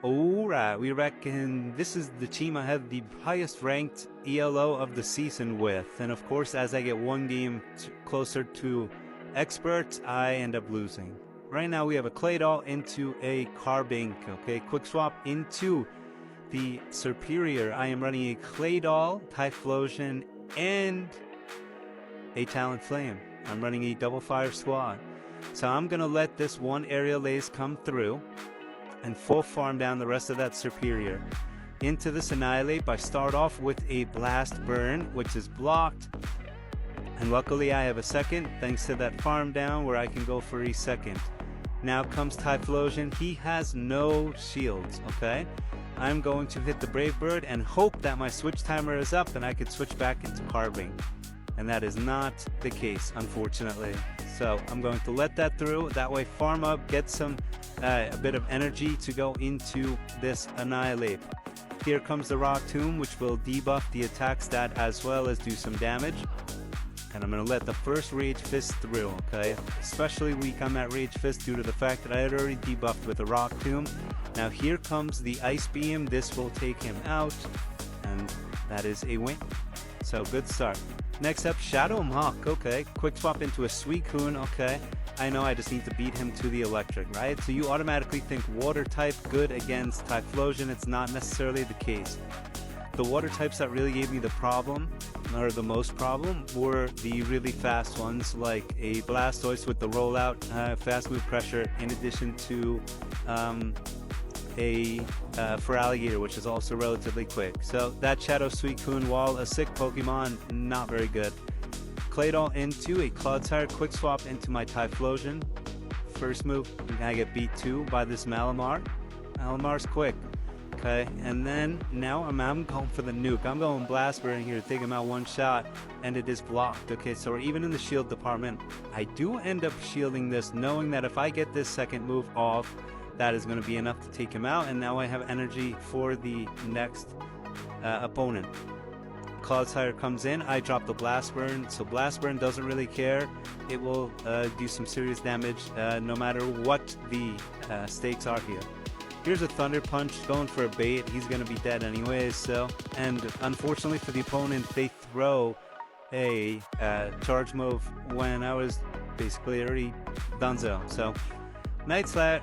Alright, we reckon this is the team I have the highest ranked ELO of the season with. And of course, as I get one game closer to expert, I end up losing. Right now we have a Claydol into a Carbink. Okay, quick swap into the Superior. I am running a Claydol, Typhlosion, and a Talonflame. I'm running a double fire squad. So I'm going to let this one Aerial Ace come through and full farm down the rest of that Superior. Into this Annihilate, I start off with a Blast Burn, which is blocked. And luckily I have a second, thanks to that farm down where I can go for a second. Now comes Typhlosion. He has no shields, okay? I'm going to hit the Brave Bird and hope that my switch timer is up and I could switch back into Carbink. And that is not the case, unfortunately. So I'm going to let that through. That way farm up, get some a bit of energy to go into this Annihilate. Here comes the Rock Tomb, which will debuff the attack stat as well as do some damage. And I'm going to let the first Rage Fist through, okay? Especially weak on that Rage Fist due to the fact that I had already debuffed with a Rock Tomb. Now here comes the Ice Beam. This will take him out, and that is a win. So good start. Next up, Shadow Mach, okay. Quick swap into a Suicune, okay. I know I just need to beat him to the electric, right? So you automatically think water type good against Typhlosion. It's not necessarily the case. The water types that really gave me the problem, or the most problem, were the really fast ones, like a Blastoise with the rollout, fast move pressure, in addition to a Feraligatr, which is also relatively quick. So that Shadow Suicune, while a sick Pokemon, not very good. Claydol into a Clodsire, quick swap into my Typhlosion. First move, I get beat 2 by this Malamar. Malamar's quick. Okay, and then now I'm going for the nuke. I'm going Blast Burn here to take him out one shot, and it is blocked. Okay, so we're even in the shield department. I do end up shielding this, knowing that if I get this second move off, that is going to be enough to take him out, and now I have energy for the next opponent. Clodsire comes in, I drop the Blast Burn, so Blast Burn doesn't really care. It will do some serious damage no matter what the stakes are here. Here's a Thunder Punch, going for a bait. He's going to be dead anyways, so. And unfortunately for the opponent, they throw a charge move when I was basically already donezo. So Night Slash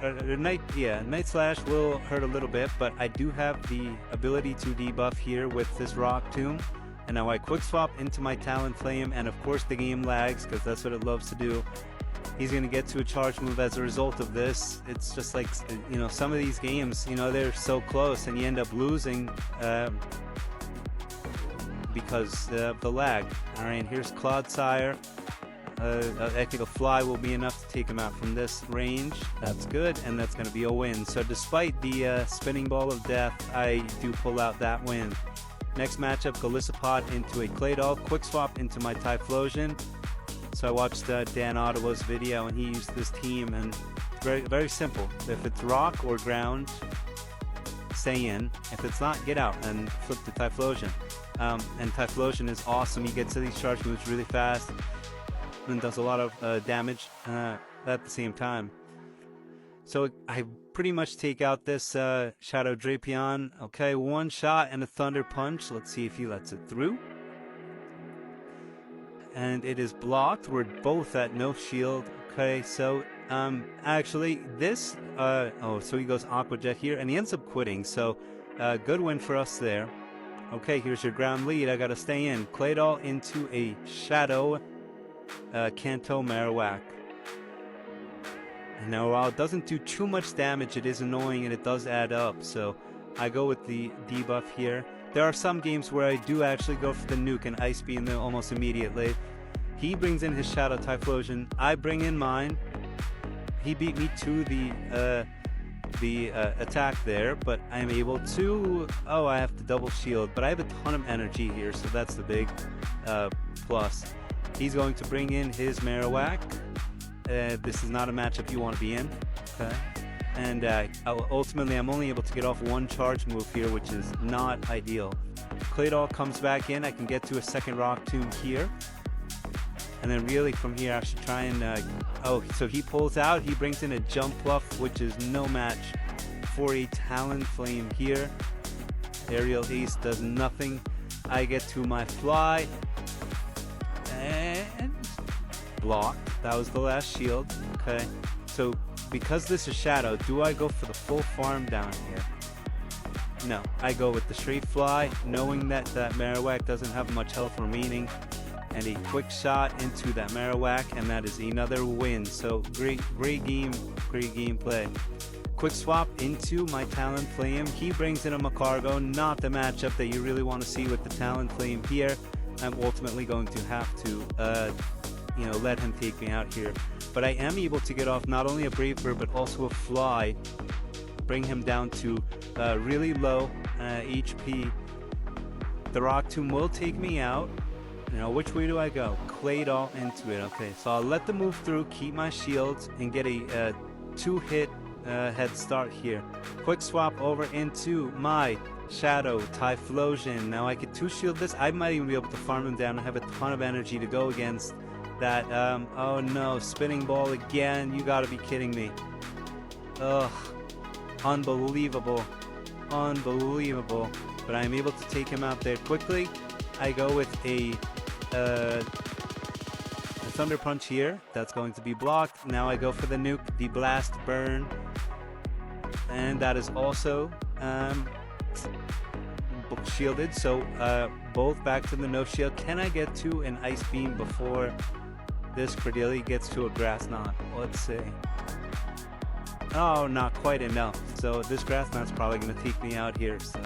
will hurt a little bit, but I do have the ability to debuff here with this Rock Tomb. And now I quick swap into my Talonflame, and of course the game lags because that's what it loves to do. He's going to get to a charge move as a result of this. It's just like, you know, some of these games, you know, they're so close and you end up losing because of the lag. Alright, here's Clodsire. I think a Fly will be enough to take him out from this range. That's good, and that's going to be a win. So despite the spinning ball of death, I do pull out that win. Next matchup, Golisopod into a Claydol, quick swap into my Typhlosion. So I watched Dan Ottawa's video, and he used this team, and very, very simple. If it's rock or ground, stay in. If it's not, get out and flip the Typhlosion. And Typhlosion is awesome. He gets to these charge moves really fast and does a lot of damage at the same time. So I pretty much take out this Shadow Drapion. Okay, one shot and a Thunder Punch. Let's see if he lets it through. And it is blocked. We're both at no shield. Okay, so actually this so he goes Aqua Jet here, and he ends up quitting. So good win for us there. Okay, here's your ground lead. I gotta stay in. Claydol into a Shadow Kanto Marowak. And now while it doesn't do too much damage, it is annoying and it does add up. So I go with the debuff here. There are some games where I do actually go for the nuke and Ice Beam them almost immediately. He brings in his Shadow Typhlosion. I bring in mine. He beat me to the attack there, but I'm able to... Oh, I have to double shield, but I have a ton of energy here, so that's the big plus. He's going to bring in his Marowak. This is not a matchup you want to be in. Okay. And ultimately, I'm only able to get off one charge move here, which is not ideal. Claydol comes back in. I can get to a second Rock Tomb here. And then really from here, I should try and... oh, so he pulls out. He brings in a Jump Bluff, which is no match for a Talonflame here. Aerial Ace does nothing. I get to my fly and block. That was the last shield. Okay, so because this is Shadow, do I go for the full farm down here? No, I go with the straight fly, knowing that that Marowak doesn't have much health remaining, and a quick shot into that Marowak, and that is another win. So great gameplay. Quick swap into my Talonflame. He brings in a Macargo, not the matchup that you really want to see with the Talonflame here. I'm ultimately going to have to, let him take me out here. But I am able to get off not only a Brave Bird, but also a Fly. Bring him down to really low HP. The Rock Tomb will take me out. Which way do I go? Claydol into it. Okay, so I'll let them move through, keep my shields, and get a 2-hit head start here. Quick swap over into my Shadow Typhlosion. Now I could 2-shield this. I might even be able to farm him down. I have a ton of energy to go against that. Oh no, Spinning Ball again. You gotta be kidding me. Ugh. Unbelievable. But I'm able to take him out there quickly. I go with a Thunder Punch here. That's going to be blocked. Now I go for the nuke, the Blast Burn. And that is also shielded. So both back to the no shield. Can I get to an Ice Beam before this Credilli gets to a Grass Knot? Let's see. Oh, not quite enough. So this Grass Knot's probably going to take me out here. So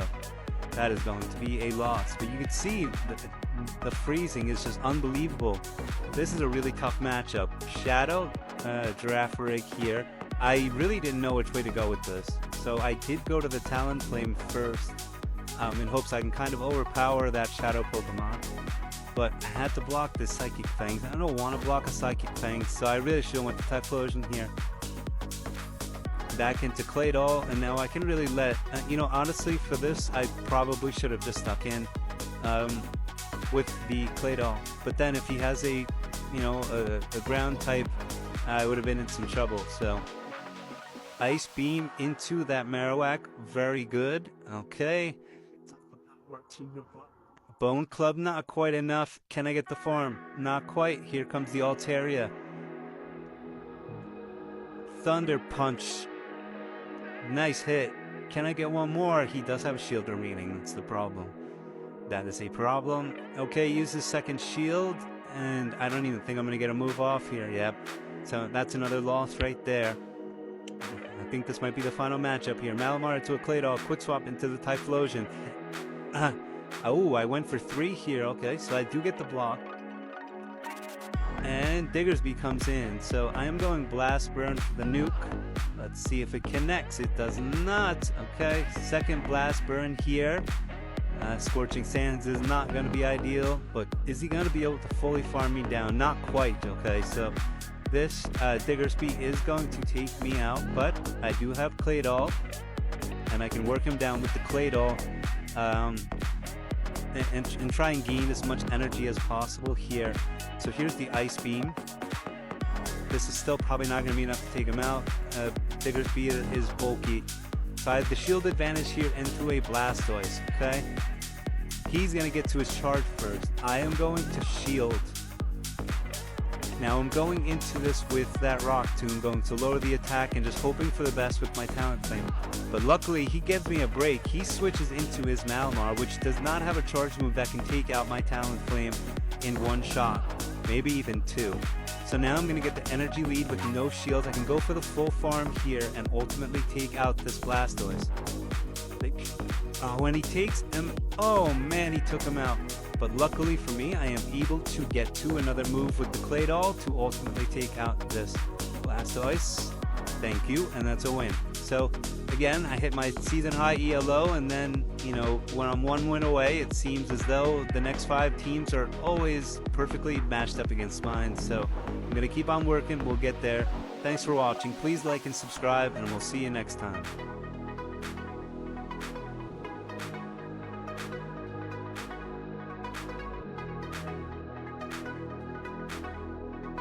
that is going to be a loss. But you can see the freezing is just unbelievable. This is a really tough matchup. Shadow, Girafarig here. I really didn't know which way to go with this. So I did go to the Talonflame first in hopes I can kind of overpower that Shadow Pokemon. But I had to block this Psychic Fangs. I don't want to block a Psychic Fangs, so I really should have went to Typhlosion here. Back into Claydol, and now I can really let honestly for this I probably should have just stuck in with the Claydol, but then if he has a ground type, I would have been in some trouble. So Ice Beam into that Marowak, very good. Okay, Bone Club, not quite enough. Can I get the farm? Not quite. Here comes the Altaria. Thunder Punch. Nice hit. Can I get one more? He does have a shield remaining. That's the problem. That is a problem. Okay, use his second shield, and I don't even think I'm going to get a move off here. Yep. So that's another loss right there. I think this might be the final matchup here. Malamar to a Claydol. Quick swap into the Typhlosion. Oh, I went for 3 here. Okay, so I do get the block. And Diggersby comes in. So I am going Blast Burn for the nuke. Let's see if it connects. It does not. Okay, second Blast Burn here. Scorching Sands is not going to be ideal, but is he going to be able to fully farm me down? Not quite. Okay, so this Diggersby is going to take me out, but I do have Claydol, and I can work him down with the Claydol and try and gain as much energy as possible here. So here's the Ice Beam. This is still probably not going to be enough to take him out. Diggersby is bulky. So I have the shield advantage here into a Blastoise, okay? He's going to get to his charge first. I am going to shield. Now I'm going into this with that Rock Tomb, going to lower the attack and just hoping for the best with my Talonflame. But luckily, he gives me a break. He switches into his Malamar, which does not have a charge move that can take out my Talonflame in one shot, maybe even 2. So now I'm going to get the energy lead with no shields. I can go for the full farm here and ultimately take out this Blastoise. When he takes him, oh man, he took him out. But luckily for me, I am able to get to another move with the Claydol to ultimately take out this Blastoise. Thank you, and that's a win. So again, I hit my season high ELO, and then, when I'm 1 win away, it seems as though the next 5 teams are always perfectly matched up against mine. So I'm going to keep on working. We'll get there. Thanks for watching. Please like and subscribe, and we'll see you next time.